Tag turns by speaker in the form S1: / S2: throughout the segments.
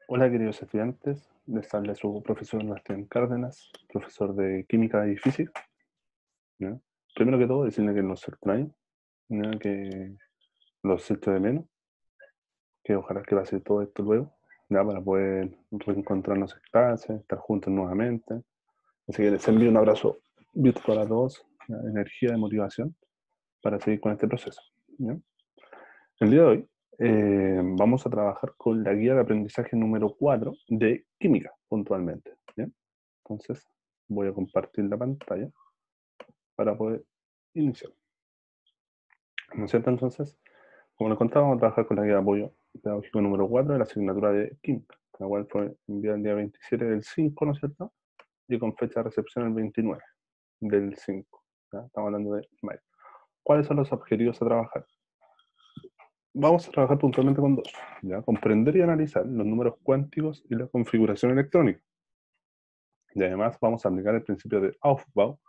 S1: Hola queridos estudiantes, les habla su profesor Bastián Cárdenas, profesor de Química y Física. ¿Ya? Primero que todo, decirle que los extraño, ¿ya? Que los echo de menos, que ojalá que pase todo esto luego, ya para poder reencontrarnos en clase, estar juntos nuevamente. Así que les envío un abrazo virtual a todos, ¿ya? Energía y motivación para seguir con este proceso. ¿Ya? El día de hoy vamos a trabajar con la guía de aprendizaje número 4 de química, puntualmente. ¿Ya? Entonces, voy a compartir la pantalla para poder iniciar. ¿No es cierto? Entonces, como les contaba, vamos a trabajar con la guía de apoyo pedagógico número 4 de la asignatura de química, la cual fue enviada el día 27 del 5, ¿no es cierto? Y con fecha de recepción el 29 del 5. ¿Ya? Estamos hablando de mayo. ¿Cuáles son los objetivos a trabajar? Vamos a trabajar puntualmente con dos. ¿Ya? Comprender y analizar los números cuánticos y la configuración electrónica. Y además vamos a aplicar el principio de Aufbau,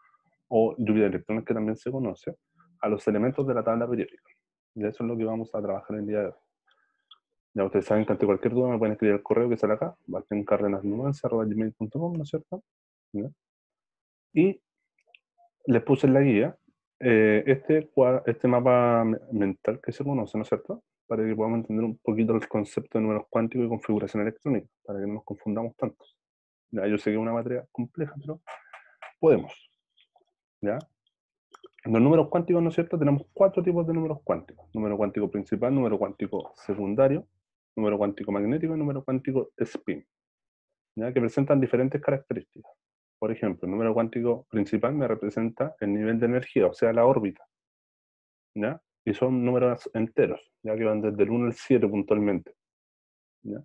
S1: o lluvia de electrones, que también se conoce, a los elementos de la tabla periódica. Y eso es lo que vamos a trabajar el día de hoy. Ya ustedes saben que ante cualquier duda me pueden escribir al correo que sale acá, bastiancárdenasnuance@gmail.com, ¿no es cierto? ¿Ya? Y les puse en la guía este mapa mental que se conoce, ¿no es cierto? Para que podamos entender un poquito el concepto de números cuánticos y configuración electrónica, para que no nos confundamos tanto. Ya, yo sé que es una materia compleja, pero podemos. ¿Ya? Los números cuánticos, ¿no es cierto? Tenemos cuatro tipos de números cuánticos. Número cuántico principal, número cuántico secundario, número cuántico magnético y número cuántico spin, ¿ya? Que presentan diferentes características. Por ejemplo, el número cuántico principal me representa el nivel de energía, o sea, la órbita, ¿ya? Y son números enteros, ya que van desde el 1 al 7 puntualmente, ¿ya?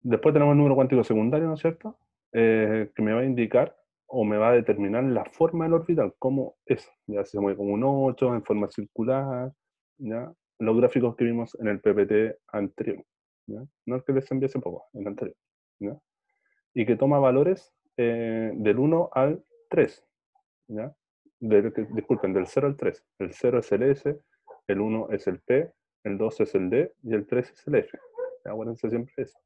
S1: Después tenemos el número cuántico secundario, ¿no es cierto? Que me va a indicar o me va a determinar la forma del orbital, cómo es, ya si se mueve como un 8, en forma circular, ¿ya? Los gráficos que vimos en el PPT anterior, ¿ya? No el que les envié hace poco, el anterior, ¿ya? Y que toma valores del 1 al 3, ¿ya? Disculpen, del 0 al 3. El 0 es el S, el 1 es el P, el 2 es el D y el 3 es el F. Acuérdense siempre eso.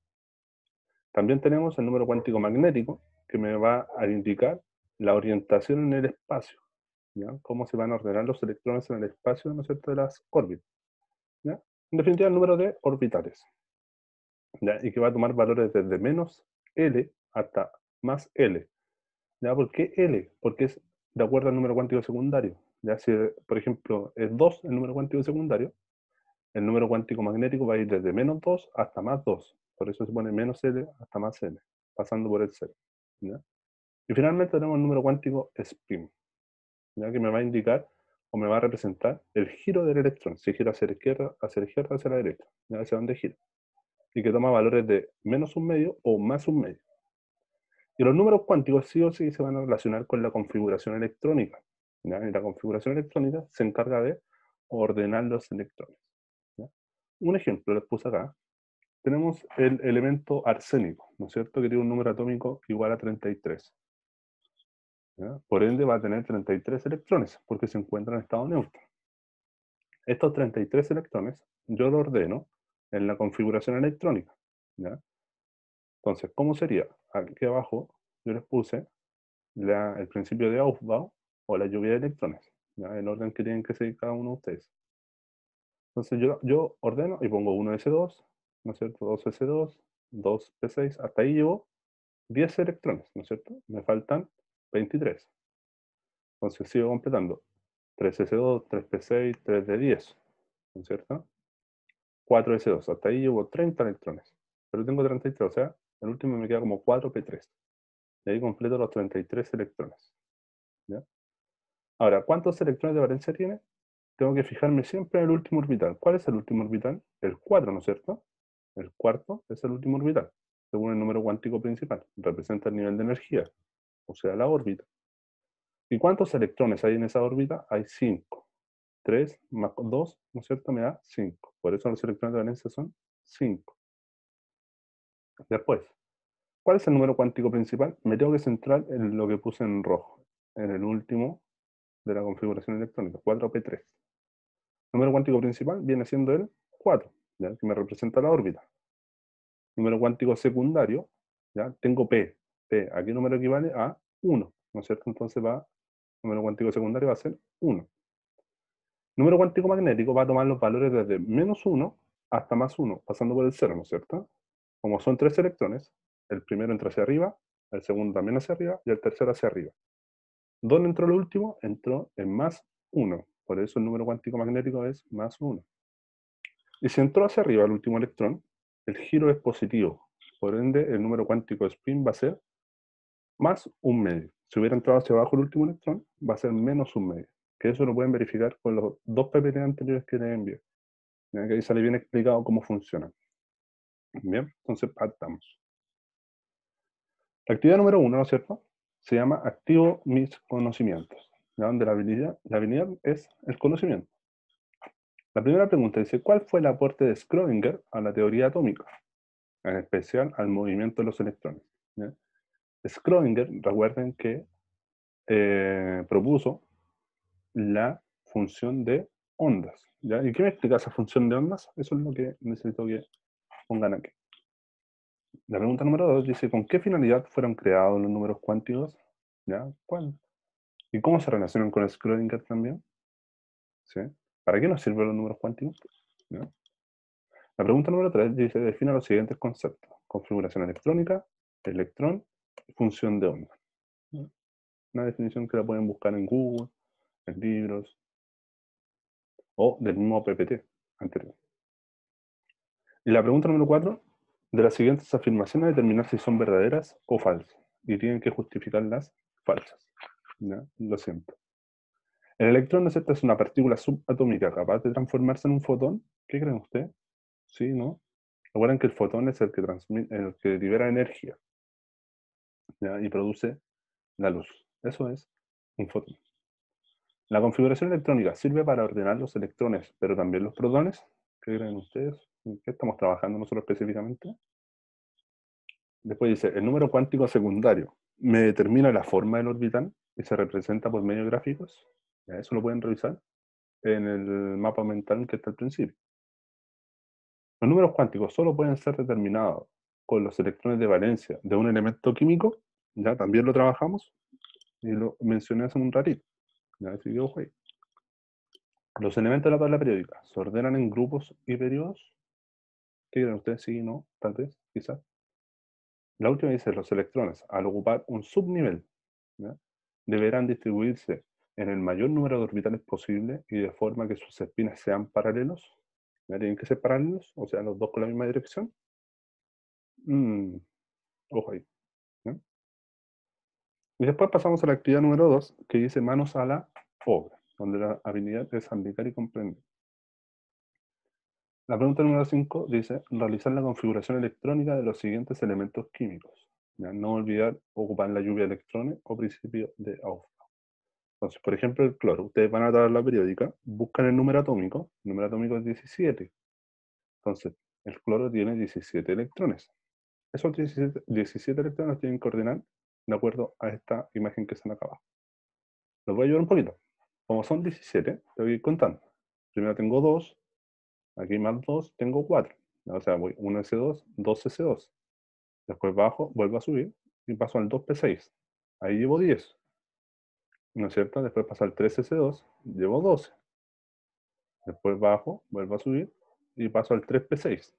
S1: También tenemos el número cuántico magnético, que me va a indicar la orientación en el espacio, ¿ya? Cómo se van a ordenar los electrones en el espacio, ¿no es cierto?, de las órbitas, ¿ya? En definitiva, el número de orbitales, ¿ya? Y que va a tomar valores desde menos L hasta más L, ¿ya? ¿Por qué L? Porque es de acuerdo al número cuántico secundario, ¿ya? Si, por ejemplo, es 2 el número cuántico secundario, el número cuántico magnético va a ir desde menos 2 hasta más 2. Por eso se pone menos L hasta más L, pasando por el 0, ¿ya? Y finalmente tenemos el número cuántico spin, ¿ya? Que me va a indicar o me va a representar el giro del electrón, si gira hacia la izquierda, hacia la derecha, ¿ya? Hacia dónde gira. Y que toma valores de menos un medio o más un medio. Y los números cuánticos sí o sí se van a relacionar con la configuración electrónica, ¿ya? Y la configuración electrónica se encarga de ordenar los electrones, ¿ya? Un ejemplo les puse acá. Tenemos el elemento arsénico, ¿no es cierto? Que tiene un número atómico igual a 33. ¿Ya? Por ende va a tener 33 electrones, porque se encuentra en estado neutro. Estos 33 electrones yo lo ordeno en la configuración electrónica, ¿ya? Entonces, ¿cómo sería? Aquí abajo yo les puse el principio de Aufbau o la lluvia de electrones, ¿ya? El orden que tienen que seguir cada uno de ustedes. Entonces yo ordeno y pongo 1s2, ¿no es cierto? 2s2, 2p6, hasta ahí llevo 10 electrones, ¿no es cierto? Me faltan 23. Entonces sigo completando. 3s2, 3p6, 3d10, ¿no es cierto? 4s2, hasta ahí llevo 30 electrones. Pero tengo 33, o sea, el último me queda como 4p3. Y ahí completo los 33 electrones, ¿ya? Ahora, ¿cuántos electrones de valencia tiene? Tengo que fijarme siempre en el último orbital. ¿Cuál es el último orbital? El 4, ¿no es cierto? El cuarto es el último orbital, según el número cuántico principal. Representa el nivel de energía, o sea, la órbita. ¿Y cuántos electrones hay en esa órbita? Hay 5. 3 más 2, ¿no es cierto? Me da 5. Por eso los electrones de valencia son 5. Después, ¿cuál es el número cuántico principal? Me tengo que centrar en lo que puse en rojo, en el último de la configuración electrónica, 4p3. El número cuántico principal viene siendo el 4, ¿ya? Que me representa la órbita. número cuántico secundario, ¿ya? Tengo P. P, ¿a qué número equivale? A 1, ¿no es cierto? Entonces número cuántico secundario va a ser 1. Número cuántico magnético va a tomar los valores desde -1 hasta +1, pasando por el 0, ¿no es cierto? Como son 3 electrones, el primero entra hacia arriba, el segundo también hacia arriba, y el tercero hacia arriba. ¿Dónde entró el último? Entró en +1. Por eso el número cuántico magnético es +1. Y si entró hacia arriba el último electrón, el giro es positivo. Por ende, el número cuántico de spin va a ser +1/2. Si hubiera entrado hacia abajo el último electrón, va a ser -1/2. Que eso lo pueden verificar con los 2 PPT anteriores que les envié. Ya que ahí sale bien explicado cómo funciona. Bien, entonces partamos. La actividad número 1, ¿no es cierto? Se llama activo mis conocimientos. ¿Ya? Donde la habilidad es el conocimiento. La primera pregunta dice, ¿cuál fue el aporte de Schrödinger a la teoría atómica? En especial al movimiento de los electrones. ¿Ya? Schrödinger, recuerden que propuso la función de ondas. ¿Ya? ¿Y qué me explica esa función de ondas? Eso es lo que necesito que pongan aquí. La pregunta número 2 dice, ¿con qué finalidad fueron creados los números cuánticos? ¿Ya? ¿Cuál? ¿Y cómo se relacionan con Schrödinger también? ¿Sí? ¿Para qué nos sirven los números cuánticos? ¿Ya? La pregunta número 3 dice, define los siguientes conceptos. Configuración electrónica, electrón, función de onda. ¿Ya? Una definición que la pueden buscar en Google, en libros, o del mismo PPT anterior. Y la pregunta número 4, de las siguientes afirmaciones determinar si son verdaderas o falsas. Y tienen que justificar las falsas. ¿Ya? Lo siento. El electrón, ¿no es cierto?, es una partícula subatómica capaz de transformarse en un fotón. ¿Qué creen ustedes? ¿Sí, no? Recuerden que el fotón es el que transmite, el que libera energía, ¿ya? Y produce la luz. Eso es un fotón. La configuración electrónica sirve para ordenar los electrones, pero también los protones. ¿Qué creen ustedes? ¿En qué estamos trabajando nosotros específicamente? Después dice, el número cuántico secundario me determina la forma del orbital y se representa por medio de gráficos. ¿Ya? Eso lo pueden revisar en el mapa mental que está al principio. Los números cuánticos solo pueden ser determinados con los electrones de valencia de un elemento químico. Ya también lo trabajamos y lo mencioné hace un ratito. Ya, así que ojo ahí. Los elementos de la tabla periódica se ordenan en grupos y periodos. ¿Qué creen ustedes? Sí, no, tal vez, quizás. La última dice, los electrones, al ocupar un subnivel, ¿ya?, deberán distribuirse en el mayor número de orbitales posible y de forma que sus espinas sean paralelos. ¿Ya? Tienen que ser paralelos, o sea, los dos con la misma dirección. Ojo ahí. ¿Ya? Y después pasamos a la actividad número 2, que dice manos a la obra, donde la habilidad es aplicar y comprender. La pregunta número 5 dice, realizar la configuración electrónica de los siguientes elementos químicos. ¿Ya? No olvidar ocupar la lluvia de electrones o principio de Auger. Entonces, por ejemplo, el cloro. Ustedes van a la tabla periódica, buscan el número atómico es 17. Entonces, el cloro tiene 17 electrones. Esos 17 electrones tienen que ordenar de acuerdo a esta imagen que se me acaba. Los voy a ayudar un poquito. Como son 17, te voy a ir contando. Primero tengo 2, aquí más 2, tengo 4. O sea, voy 1s2, 2s2. Después bajo, vuelvo a subir y paso al 2p6. Ahí llevo 10. ¿No es cierto? Después paso al 3s2, llevo 12. Después bajo, vuelvo a subir y paso al 3p6.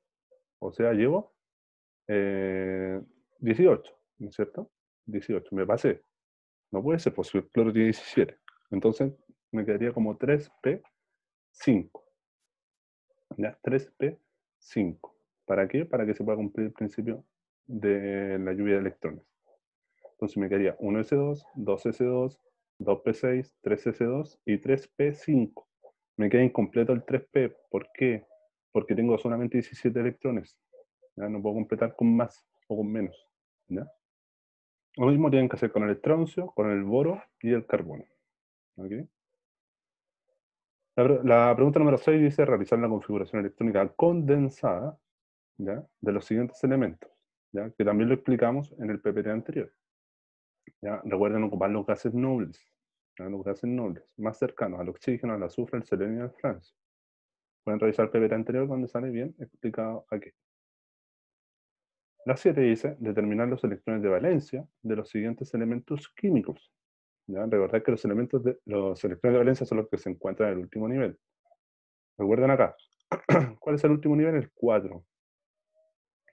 S1: O sea, llevo 18, ¿no es cierto? 18, me pasé. No puede ser, pues si el cloro tiene 17. Entonces me quedaría como 3p5. ¿Ya? 3p5. ¿Para qué? Para que se pueda cumplir el principio de la lluvia de electrones. Entonces me quedaría 1s2, 2s2, 2p6, 3s2 y 3p5. Me queda incompleto el 3p. ¿Por qué? Porque tengo solamente 17 electrones. ¿Ya? No puedo completar con más o con menos. ¿Ya? Lo mismo tienen que hacer con el estroncio, con el boro y el carbono. ¿Okay? La pregunta número 6 dice realizar la configuración electrónica condensada, ¿ya?, de los siguientes elementos, ¿ya?, que también lo explicamos en el PPT anterior. ¿Ya? Recuerden ocupar los gases nobles, ¿ya?, los gases nobles, más cercanos al oxígeno, al azufre, al selenio y al francio. Pueden revisar el PPT anterior donde sale bien explicado aquí. La 7 dice determinar los electrones de valencia de los siguientes elementos químicos. ¿Ya? Recordad que los electrones de valencia son los que se encuentran en el último nivel. Recuerden acá, ¿cuál es el último nivel? El 4.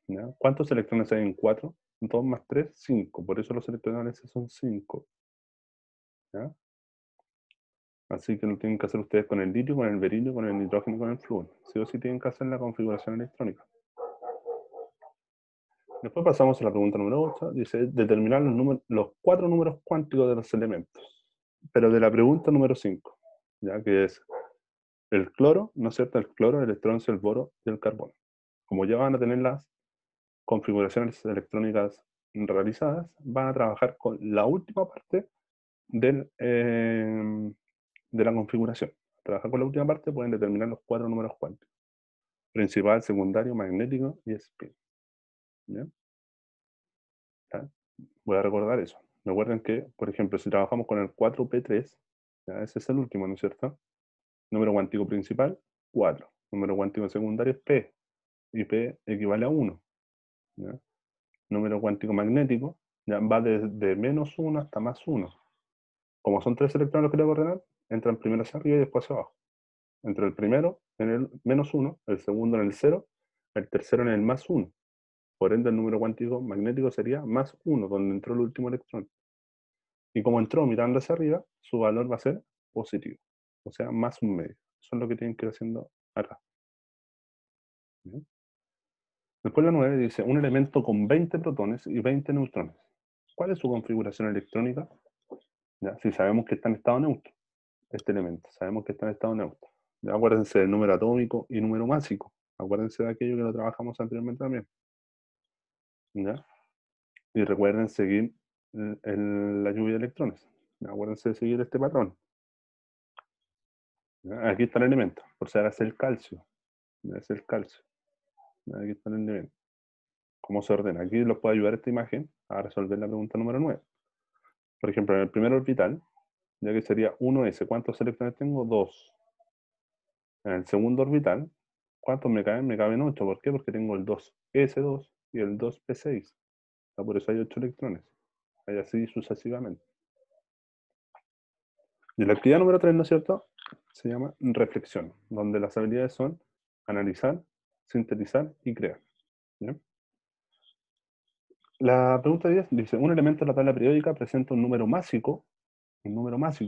S1: ¿Ya? ¿Cuántos electrones hay en 4? 2 más 3, 5. Por eso los electrones de valencia son 5. ¿Ya? Así que lo tienen que hacer ustedes con el litio, con el berilio, con el nitrógeno y con el flúor. Sí o sí tienen que hacer la configuración electrónica. Después pasamos a la pregunta número 8. Dice determinar los 4 números cuánticos de los elementos. Pero de la pregunta número 5, ya que es el cloro, ¿no es cierto? El cloro, el estroncio, el boro y el carbono. Como ya van a tener las configuraciones electrónicas realizadas, van a trabajar con la última parte de la configuración. Trabajar con la última parte pueden determinar los 4 números cuánticos. Principal, secundario, magnético y spin. ¿Bien? ¿Ya? Voy a recordar eso. Recuerden que, por ejemplo, si trabajamos con el 4p3, ¿ya? Ese es el último, ¿no es cierto? Número cuántico principal, 4. Número cuántico secundario es p, y p equivale a 1. ¿Ya? Número cuántico magnético ya va desde menos 1 hasta más 1. Como son 3 electrones los que tengo que ordenar, entran primero hacia arriba y después hacia abajo. Entre el primero en el menos 1, el segundo en el 0, el tercero en el más 1. Por ende, el número cuántico magnético sería más 1, donde entró el último electrón. Y como entró mirando hacia arriba, su valor va a ser positivo. O sea, más un medio. Eso es lo que tienen que ir haciendo acá. ¿Bien? Después la 9 dice, un elemento con 20 protones y 20 neutrones. ¿Cuál es su configuración electrónica? ¿Ya? Si sabemos que está en estado neutro, este elemento, sabemos que está en estado neutro. ¿Ya? Acuérdense del número atómico y número másico. Acuérdense de aquello que lo trabajamos anteriormente también. ¿Ya? Y recuerden seguir la lluvia de electrones. ¿Ya? Acuérdense de seguir este patrón. ¿Ya? Aquí está el elemento, por si ahora es el calcio. ¿Ya? Es el calcio. ¿Ya? Aquí está el elemento. ¿Cómo se ordena? Aquí los puede ayudar esta imagen a resolver la pregunta número 9. Por ejemplo, en el primer orbital, ya que sería 1s, ¿cuántos electrones tengo? 2. En el segundo orbital, ¿cuántos me caben? Me caben 8. ¿Por qué? Porque tengo el 2s2 y el 2p6. Por eso hay 8 electrones. Hay así sucesivamente. Y la actividad número 3, ¿no es cierto? Se llama reflexión, donde las habilidades son analizar, sintetizar y crear. ¿Bien? La pregunta 10 dice, un elemento de la tabla periódica presenta un número másico,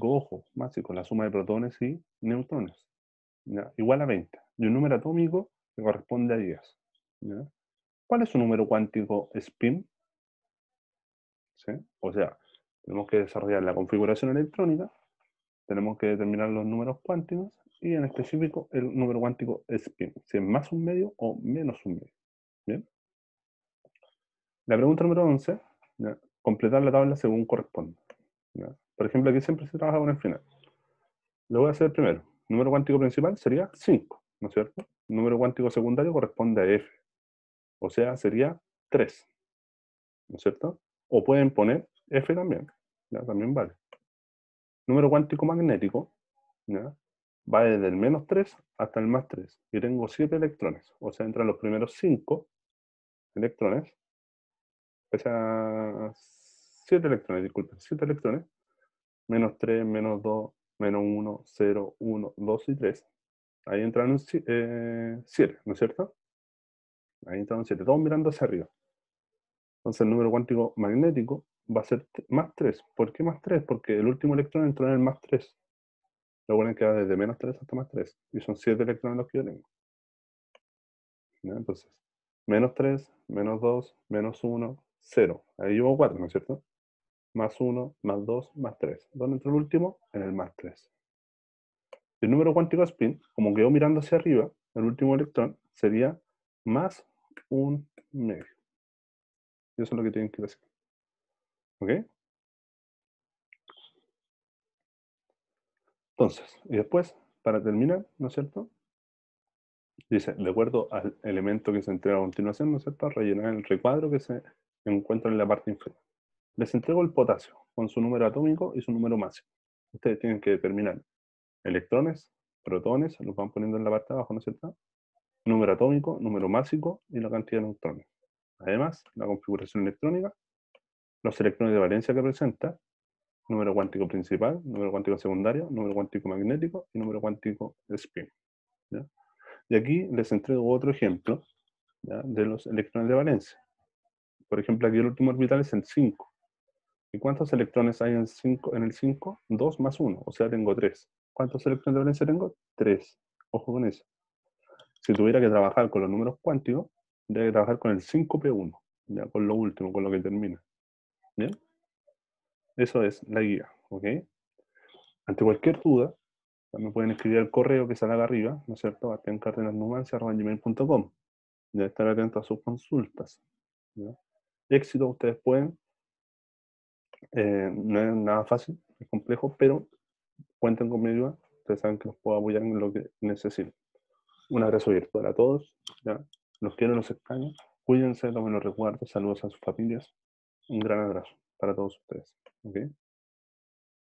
S1: ojo, másico, la suma de protones y neutrones, ¿ya? Igual a 20. Y un número atómico que corresponde a 10. ¿Ya? ¿Cuál es su número cuántico spin? ¿Sí? O sea, tenemos que desarrollar la configuración electrónica, tenemos que determinar los números cuánticos y en específico el número cuántico spin, si es más un medio o menos un medio. ¿Bien? La pregunta número 11, ¿ya? Completar la tabla según corresponde. ¿Ya? Por ejemplo, aquí siempre se trabaja con el final. Lo voy a hacer primero. Número cuántico principal sería 5, ¿no es cierto? Número cuántico secundario corresponde a f, o sea, sería 3, ¿no es cierto? O pueden poner f también, ¿ya? También vale. Número cuántico magnético, ¿ya? Va desde el menos 3 hasta el más 3. Y tengo 7 electrones, o sea, entran los primeros 5 electrones, o sea, 7 electrones, disculpen, 7 electrones, menos 3, menos 2, menos 1, 0, 1, 2 y 3. Ahí entran 7, ¿no es cierto? Ahí entran 7, todos mirando hacia arriba. Entonces el número cuántico magnético va a ser más 3. ¿Por qué más 3? Porque el último electrón entró en el más 3. Recuerden que va desde menos 3 hasta más 3. Y son 7 electrones los que yo tengo. ¿Ya? Entonces, menos 3, menos 2, menos 1, 0. Ahí llevo 4, ¿no es cierto? Más 1, más 2, más 3. ¿Dónde entró el último? En el más 3. El número cuántico spin, como quedó mirando hacia arriba, el último electrón sería más un medio. Y eso es lo que tienen que hacer. ¿Ok? Entonces, y después, para terminar, ¿no es cierto? Dice, de acuerdo al elemento que se entrega a continuación, ¿no es cierto? Rellenar el recuadro que se encuentra en la parte inferior. Les entrego el potasio, con su número atómico y su número máximo. Ustedes tienen que determinar electrones, protones, los van poniendo en la parte de abajo, ¿no es cierto? Número atómico, número másico y la cantidad de neutrones. Además, la configuración electrónica, los electrones de valencia que presenta, número cuántico principal, número cuántico secundario, número cuántico magnético y número cuántico spin. ¿Ya? Y aquí les entrego otro ejemplo, ¿ya?, de los electrones de valencia. Por ejemplo, aquí el último orbital es el 5. ¿Y cuántos electrones hay en el 5? 2 más 1, o sea, tengo 3. ¿Cuántos electrones de valencia tengo? 3. Ojo con eso. Si tuviera que trabajar con los números cuánticos, tendría que trabajar con el 5p1, ya, con lo último, con lo que termina. ¿Bien? Eso es la guía, ¿ok? Ante cualquier duda, me pueden escribir al correo que sale acá arriba, ¿no es cierto? bastiancárdenasnumancia@gmail.com. Ya estar atento a sus consultas. ¿Ya? Éxito, ustedes pueden. No es nada fácil, es complejo, pero cuenten con mi ayuda. Ustedes saben que los puedo apoyar en lo que necesiten. Un abrazo virtual a todos. ¿Ya? Los quiero, los extraño. Cuídense, tomen los recuerdos. Saludos a sus familias. Un gran abrazo para todos ustedes. ¿Okay?